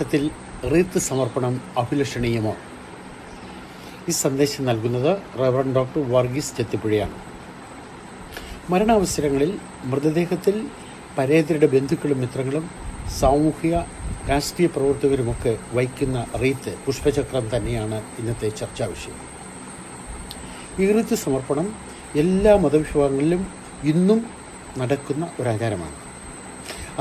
മരണഘട്ടത്തിൽ wreath സമർപ്പണം അഭിലഷണീയമോ? ഈ സന്ദേശം നൽകുന്നത് റവറൻഡ് ഡോക്ടർ വർഗീസ് ചെത്തിപ്പുഴയാണ്. മരണാവസരങ്ങളിൽ മൃതദേഹത്തിൽ പരേതരുടെ ബന്ധുക്കളും മിത്രങ്ങളും സാമൂഹിക രാഷ്ട്രീയ പ്രവർത്തകരുമൊക്കെ വയ്ക്കുന്ന റീത്ത് പുഷ്പചക്രം തന്നെയാണ് ഇന്നത്തെ ചർച്ചാ വിഷയം. ഈ റീത്ത് സമർപ്പണം എല്ലാ മതവിഭാഗങ്ങളിലും ഇന്നും നടക്കുന്ന ഒരാചാരമാണ്.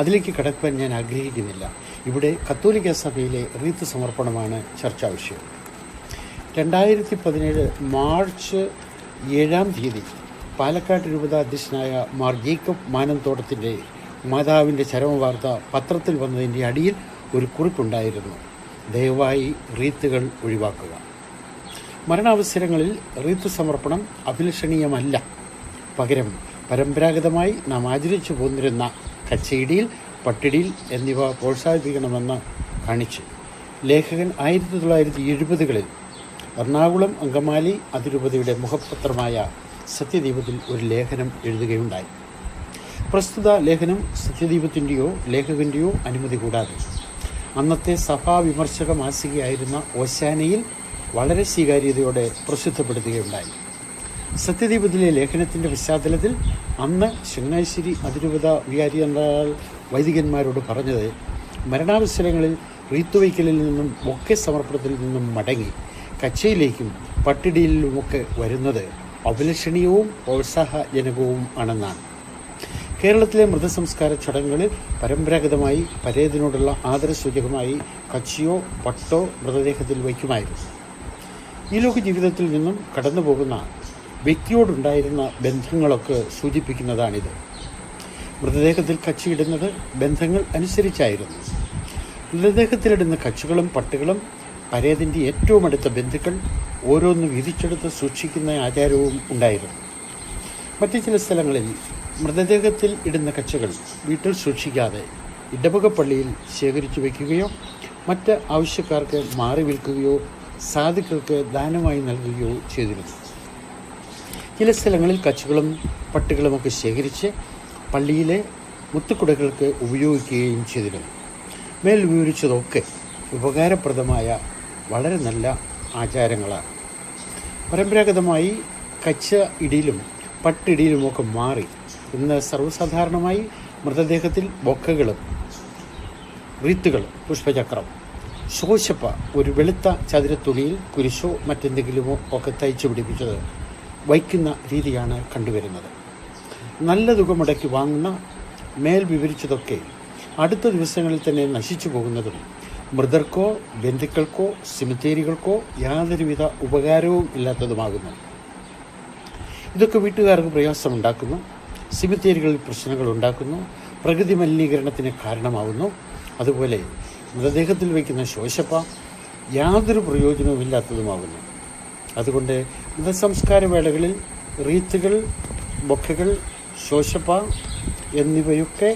അതിലേക്ക് കടക്കുവാൻ ഞാൻ ആഗ്രഹിക്കുന്നില്ല. ഇവിടെ കത്തോലിക്ക സഭയിലെ റീത്ത് സമർപ്പണമാണ് ചർച്ചാ വിഷയം. 2017 മാർച്ച് 7 പാലക്കാട് രൂപത അധ്യക്ഷനായ മാർ ജേക്കബ് മാനന്തോട്ടത്തിൻ്റെ മാതാവിൻ്റെ ചരമവാർത്ത പത്രത്തിൽ വന്നതിൻ്റെ അടിയിൽ ഒരു കുറിപ്പുണ്ടായിരുന്നു: ദയവായി റീത്തുകൾ ഒഴിവാക്കുക. മരണാവസരങ്ങളിൽ റീത്ത് സമർപ്പണം അഭിലഷണീയമല്ല. പകരം പരമ്പരാഗതമായി നാം ആചരിച്ചു പോന്നിരുന്ന കച്ചയിടിയിൽ, പട്ടിടിയിൽ എന്നിവ പ്രോത്സാഹിപ്പിക്കണമെന്ന് കാണിച്ച് ലേഖകൻ 1970-കളിൽ എറണാകുളം അങ്കമാലി അതിരൂപതയുടെ മുഖപത്രമായ സത്യദീപത്തിൽ ഒരു ലേഖനം എഴുതുകയുണ്ടായി. പ്രസ്തുത ലേഖനം സത്യദീപത്തിൻ്റെയോ ലേഖകൻ്റെയോ അനുമതി കൂടാതെ അന്നത്തെ സഭാ വിമർശക മാസികയായിരുന്ന ഓശാനയിൽ വളരെ സ്വീകാര്യതയോടെ പ്രസിദ്ധപ്പെടുത്തുകയുണ്ടായി. സത്യദീപത്തിലെ ലേഖനത്തിൻ്റെ പശ്ചാത്തലത്തിൽ അന്ന് ചങ്ങനാശ്ശേരി അതിരൂപത വികാരി വൈദികന്മാരോട് പറഞ്ഞത്, മരണാവസരങ്ങളിൽ റീത്തുവയ്ക്കലിൽ നിന്നും ഒക്കെ സമർപ്പണത്തിൽ നിന്നും മടങ്ങി കച്ചയിലേക്കും പട്ടിടിയിലുമൊക്കെ വരുന്നത് അഭിലഷണീയവും പ്രോത്സാഹജനകവും ആണെന്നാണ്. കേരളത്തിലെ മൃതസംസ്കാര ചടങ്ങുകളിൽ പരമ്പരാഗതമായി പരേതനോടുള്ള ആദരസൂചകമായി കച്ചിയോ പട്ടോ മൃതദേഹത്തിൽ വയ്ക്കുമായിരുന്നു. ഈ ലോക ജീവിതത്തിൽ നിന്നും കടന്നു പോകുന്ന വ്യക്തിയോടുണ്ടായിരുന്ന ബന്ധങ്ങളൊക്കെ സൂചിപ്പിക്കുന്നതാണിത്. മൃതദേഹത്തിൽ കച്ചിയിടുന്നത് ബന്ധങ്ങൾ അനുസരിച്ചായിരുന്നു. മൃതദേഹത്തിലിടുന്ന കച്ചുകളും പട്ടുകളും പരേതിൻ്റെ ഏറ്റവും അടുത്ത ബന്ധുക്കൾ ഓരോന്ന് വീതിച്ചെടുത്ത് സൂക്ഷിക്കുന്ന ആചാരവും ഉണ്ടായിരുന്നു. മറ്റു ചില സ്ഥലങ്ങളിൽ മൃതദേഹത്തിൽ ഇടുന്ന കച്ചകൾ വീട്ടിൽ സൂക്ഷിക്കാതെ ഇടവക പള്ളിയിൽ ശേഖരിച്ചു വയ്ക്കുകയോ മറ്റ് ആവശ്യക്കാർക്ക് മാറി വിൽക്കുകയോ സാധുക്കൾക്ക് ദാനമായി നൽകുകയോ ചെയ്തിരുന്നു. ചില സ്ഥലങ്ങളിൽ കച്ചുകളും പട്ടുകളുമൊക്കെ ശേഖരിച്ച് പള്ളിയിലെ മുത്തുക്കുടകൾക്ക് ഉപയോഗിക്കുകയും ചെയ്തിരുന്നു. മേൽ വിവരിച്ചതൊക്കെ ഉപകാരപ്രദമായ വളരെ നല്ല ആചാരങ്ങളാണ്. പരമ്പരാഗതമായി കച്ച ഇടിയിലും പട്ടിടിയിലുമൊക്കെ മാറി ഇന്ന് സർവ്വസാധാരണമായി മൃതദേഹത്തിൽ ബൊക്കകളും റീത്തുകളും പുഷ്പചക്രം, ശോശപ്പ, ഒരു വെളുത്ത ചതുരത്തുണിയിൽ കുരിശോ മറ്റെന്തെങ്കിലുമോ ഒക്കെ തയ്ച്ചു പിടിപ്പിച്ചത് വയ്ക്കുന്ന രീതിയാണ് കണ്ടുവരുന്നത്. നല്ല തുക മുടക്കി വാങ്ങുന്ന മേൽ വിവരിച്ചതൊക്കെ അടുത്ത ദിവസങ്ങളിൽ തന്നെ നശിച്ചു പോകുന്നതും മൃതർക്കോ ബന്ധുക്കൾക്കോ സിമിത്തേരികൾക്കോ യാതൊരുവിധ ഉപകാരവും ഇല്ലാത്തതുമാകുന്നു. ഇതൊക്കെ വീട്ടുകാർക്ക് പ്രയാസമുണ്ടാക്കുന്നു, സിമിത്തേരികളിൽ പ്രശ്നങ്ങൾ ഉണ്ടാക്കുന്നു, പ്രകൃതി മലിനീകരണത്തിന് കാരണമാകുന്നു. അതുപോലെ മൃതദേഹത്തിൽ വയ്ക്കുന്ന ശോശപ്പ യാതൊരു പ്രയോജനവുമില്ലാത്തതുമാകുന്നു. അതുകൊണ്ട് മൃതസംസ്കാര വേളകളിൽ റീത്തുകൾ, ബൊക്കകൾ, ശോശപ്പ എന്നിവയൊക്കെ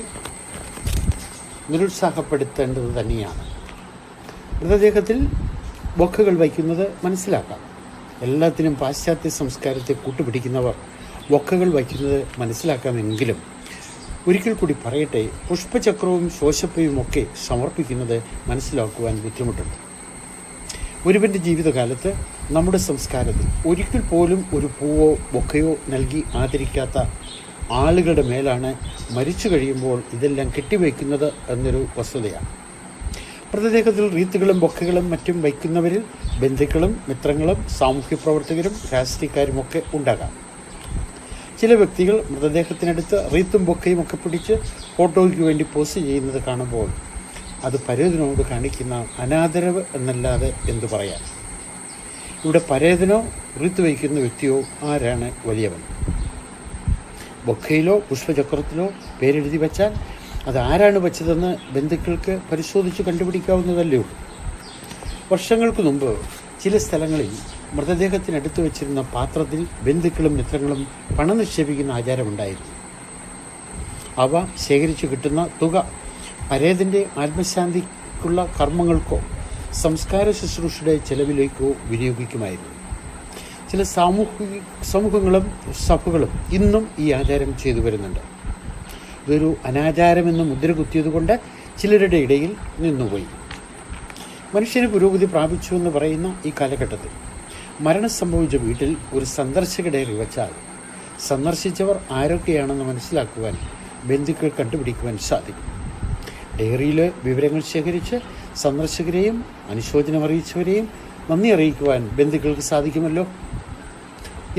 നിരുത്സാഹപ്പെടുത്തേണ്ടത് തന്നെയാണ്. മൃതദേഹത്തിൽ ബൊക്കകൾ വയ്ക്കുന്നത് മനസ്സിലാക്കാം. എല്ലാത്തിനും പാശ്ചാത്യ സംസ്കാരത്തെ കൂട്ടുപിടിക്കുന്നവർ ബൊക്കകൾ വയ്ക്കുന്നത് മനസ്സിലാക്കാമെങ്കിലും ഒരിക്കൽ കൂടി പറയട്ടെ, പുഷ്പചക്രവും ശോശപ്പയുമൊക്കെ സമർപ്പിക്കുന്നത് മനസ്സിലാക്കുവാൻ ബുദ്ധിമുട്ടുണ്ട്. ഒരുവൻ്റെ ജീവിതകാലത്ത് നമ്മുടെ സംസ്കാരത്തിൽ ഒരിക്കൽ പോലും ഒരു പൂവോ ബൊക്കയോ നൽകി ആദരിക്കാത്ത ആളുകളുടെ മേലാണ് മരിച്ചു കഴിയുമ്പോൾ ഇതെല്ലാം കെട്ടിവയ്ക്കുന്നത് എന്നൊരു വസ്തുതയാണ്. മൃതദേഹത്തിൽ റീത്തുകളും ബൊക്കകളും മറ്റും വയ്ക്കുന്നവരിൽ ബന്ധുക്കളും മിത്രങ്ങളും സാമൂഹ്യ പ്രവർത്തകരും രാഷ്ട്രീയക്കാരുമൊക്കെ ഉണ്ടാകാം. ചില വ്യക്തികൾ മൃതദേഹത്തിനടുത്ത് റീത്തും ബൊക്കയും ഒക്കെ പിടിച്ച് ഫോട്ടോയ്ക്ക് വേണ്ടി പോസ്റ്റ് ചെയ്യുന്നത് കാണുമ്പോൾ അത് പരേതനോട് കാണിക്കുന്ന അനാദരവ് എന്നല്ലാതെ എന്തു പറയാം. ഇവിടെ പരേതനോ റീത്ത് വയ്ക്കുന്ന വ്യക്തിയോ ആരാണ് വലിയവൻ? ബൊക്കയിലോ പുഷ്പചക്രത്തിലോ പേരെഴുതി വച്ചാൽ അത് ആരാണ് വച്ചതെന്ന് ബന്ധുക്കൾക്ക് പരിശോധിച്ച് കണ്ടുപിടിക്കാവുന്നതല്ലേ ഉള്ളൂ. വർഷങ്ങൾക്ക് മുമ്പ് ചില സ്ഥലങ്ങളിൽ മൃതദേഹത്തിനടുത്ത് വെച്ചിരുന്ന പാത്രത്തിൽ ബന്ധുക്കളും മിത്രങ്ങളും പണം നിക്ഷേപിക്കുന്ന ആചാരമുണ്ടായിരുന്നു. അവ ശേഖരിച്ചു കിട്ടുന്ന തുക പരേതൻ്റെ ആത്മശാന്തിക്കുള്ള കർമ്മങ്ങൾക്കോ സംസ്കാര ശുശ്രൂഷയുടെ ചെലവിലേക്കോ വിനിയോഗിക്കുമായിരുന്നു. ചില സമൂഹങ്ങളും സഭകളും ഇന്നും ഈ ആചാരം ചെയ്തു വരുന്നുണ്ട്. ഇതൊരു അനാചാരമെന്ന് മുദ്ര കുത്തിയതുകൊണ്ട് ചിലരുടെ ഇടയിൽ നിന്നുപോയി. മനുഷ്യന് പുരോഗതി പ്രാപിച്ചു എന്ന് പറയുന്ന ഈ കാലഘട്ടത്തിൽ മരണം സംഭവിച്ച വീട്ടിൽ ഒരു സന്ദർശക ഡയറി വച്ചാൽ സന്ദർശിച്ചവർ ആരൊക്കെയാണെന്ന് മനസ്സിലാക്കുവാൻ ബന്ധുക്കൾ കണ്ടുപിടിക്കുവാൻ സാധിക്കും. ഡയറിയിൽ വിവരങ്ങൾ ശേഖരിച്ച് സന്ദർശകരെയും അനുശോചനം അറിയിച്ചവരെയും നന്ദി അറിയിക്കുവാൻ ബന്ധുക്കൾക്ക് സാധിക്കുമല്ലോ.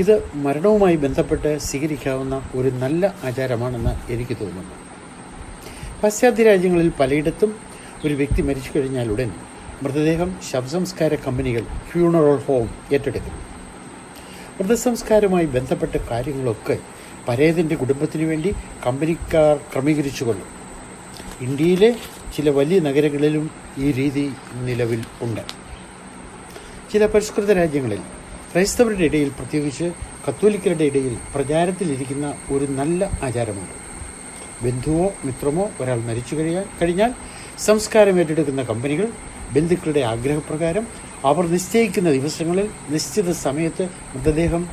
ഇത് മരണവുമായി ബന്ധപ്പെട്ട് സ്വീകരിക്കാവുന്ന ഒരു നല്ല ആചാരമാണെന്ന് എനിക്ക് തോന്നുന്നു. പാശ്ചാത്യ രാജ്യങ്ങളിൽ പലയിടത്തും ഒരു വ്യക്തി മരിച്ചു കഴിഞ്ഞാൽ ഉടൻ മൃതദേഹം ശവസംസ്കാര കമ്പനികൾ ഫ്യൂണറൽ ഹോം ഏറ്റെടുക്കുന്നു. മൃതസംസ്കാരവുമായി ബന്ധപ്പെട്ട കാര്യങ്ങളൊക്കെ പരേതൻ്റെ കുടുംബത്തിന് വേണ്ടി കമ്പനിക്കാർ ക്രമീകരിച്ചുകൊള്ളും. ഇന്ത്യയിലെ ചില വലിയ നഗരങ്ങളിലും ഈ രീതി നിലവിൽ ഉണ്ട്. ചില പരിഷ്കൃത രാജ്യങ്ങളിൽ ക്രൈസ്തവരുടെ ഇടയിൽ, പ്രത്യേകിച്ച് കത്തോലിക്കരുടെ ഇടയിൽ പ്രചാരത്തിലിരിക്കുന്ന ഒരു നല്ല ആചാരമുണ്ട്. ബന്ധുവോ മിത്രമോ ഒരാൾ മരിച്ചു കഴിഞ്ഞാൽ സംസ്കാരം ഏറ്റെടുക്കുന്ന കമ്പനികൾ ബന്ധുക്കളുടെ ആഗ്രഹപ്രകാരം അവർ നിശ്ചയിക്കുന്ന ദിവസങ്ങളിൽ നിശ്ചിത സമയത്ത് മൃതദേഹം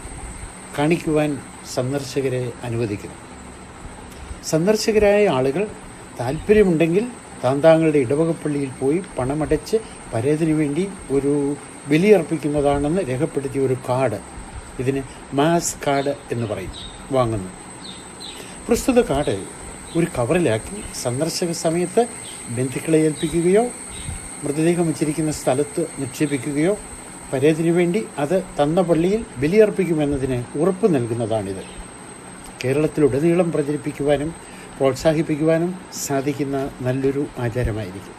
കാണിക്കുവാൻ സന്ദർശകരെ അനുവദിക്കുന്നു. സന്ദർശകരായ ആളുകൾ താല്പര്യമുണ്ടെങ്കിൽ താങ്കളുടെ ഇടവകപ്പള്ളിയിൽ പോയി പണമടച്ച് പരേതിനു വേണ്ടി ഒരു ബലിയർപ്പിക്കുന്നതാണെന്ന് രേഖപ്പെടുത്തിയ ഒരു കാർഡ്, ഇതിന് മാസ് കാർഡ് എന്ന് പറയും, വാങ്ങുന്നു. പ്രസ്തുത കാർഡ് ഒരു കവറിലാക്കി സന്ദർശക സമയത്ത് ബന്ധുക്കളെ ഏൽപ്പിക്കുകയോ മൃതദേഹം വച്ചിരിക്കുന്ന സ്ഥലത്ത് നിക്ഷേപിക്കുകയോ പരേതിനു വേണ്ടി അത് തന്ന പള്ളിയിൽ ബലിയർപ്പിക്കുമെന്നതിന് ഉറപ്പ് നൽകുന്നതാണിത്. കേരളത്തിലുടനീളം പ്രചരിപ്പിക്കുവാനും പ്രോത്സാഹിപ്പിക്കുവാനും സാധിക്കുന്ന നല്ലൊരു ആചാരമായിരിക്കും.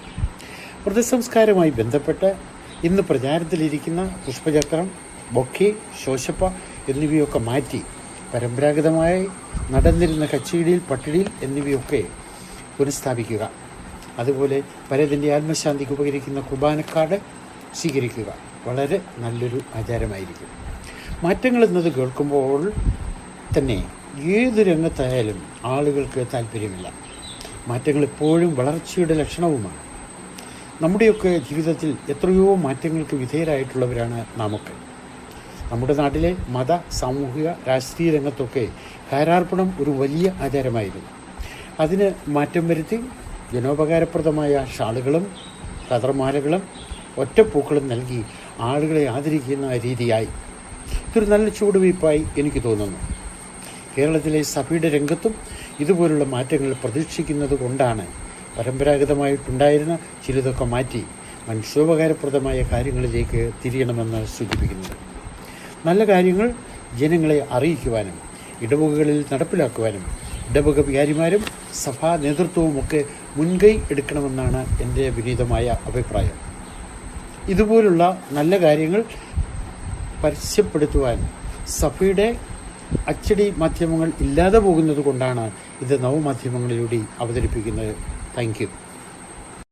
മൃതസംസ്കാരവുമായി ബന്ധപ്പെട്ട് ഇന്ന് പ്രചാരത്തിലിരിക്കുന്ന പുഷ്പചക്രം, ബൊക്കെ, ശോശപ്പ എന്നിവയൊക്കെ മാറ്റി പരമ്പരാഗതമായി നടന്നിരുന്ന കച്ചേരിയിൽ, പട്ടിടിയിൽ എന്നിവയൊക്കെ പുനഃസ്ഥാപിക്കുക. അതുപോലെ പരേതിൻ്റെ ആത്മശാന്തിക്ക് ഉപകരിക്കുന്ന കുർബാനക്കാർഡ് സ്വീകരിക്കുക. വളരെ നല്ലൊരു ആചാരമായിരിക്കും. മാറ്റങ്ങൾ എന്നത് കേൾക്കുമ്പോൾ തന്നെ ഏത് രംഗത്തായാലും ആളുകൾക്ക് താല്പര്യമില്ല. മാറ്റങ്ങൾ എപ്പോഴും വളർച്ചയുടെ ലക്ഷണവുമാണ്. നമ്മുടെയൊക്കെ ജീവിതത്തിൽ എത്രയോ മാറ്റങ്ങൾക്ക് വിധേയരായിട്ടുള്ളവരാണ് നാമൊക്കെ. നമ്മുടെ നാട്ടിലെ മത, സാമൂഹിക, രാഷ്ട്രീയ രംഗത്തൊക്കെ ഹാരാർപ്പണം ഒരു വലിയ ആചാരമായിരുന്നു. അതിന് മാറ്റം വരുത്തി ജനോപകാരപ്രദമായ ഷാളുകളും കതർമാലകളും ഒറ്റപ്പൂക്കളും നൽകി ആളുകളെ ആദരിക്കുന്ന രീതിയായി. ഇതൊരു നല്ല ചുവടുവയ്പ്പായി എനിക്ക് തോന്നുന്നു. കേരളത്തിലെ സഭയുടെ രംഗത്തും ഇതുപോലുള്ള മാറ്റങ്ങൾ പ്രതീക്ഷിക്കുന്നത് കൊണ്ടാണ് പരമ്പരാഗതമായിട്ടുണ്ടായിരുന്ന ചിലതൊക്കെ മാറ്റി മനുഷ്യോപകാരപ്രദമായ കാര്യങ്ങളിലേക്ക് തിരിയണമെന്ന് സൂചിപ്പിക്കുന്നത്. നല്ല കാര്യങ്ങൾ ജനങ്ങളെ അറിയിക്കുവാനും ഇടവകകളിൽ നടപ്പിലാക്കുവാനും ഇടവക വികാരിമാരും സഭാ നേതൃത്വവുമൊക്കെ മുൻകൈ എടുക്കണമെന്നാണ് എൻ്റെ വിനീതമായ അഭിപ്രായം. ഇതുപോലുള്ള നല്ല കാര്യങ്ങൾ പരസ്യപ്പെടുത്തുവാൻ സഭയുടെ അച്ചടി മാധ്യമങ്ങൾ ഇല്ലാതെ പോകുന്നത് കൊണ്ടാണ് ഇത് നവമാധ്യമങ്ങളിലൂടെ അവതരിപ്പിക്കുന്നത്. Thank you.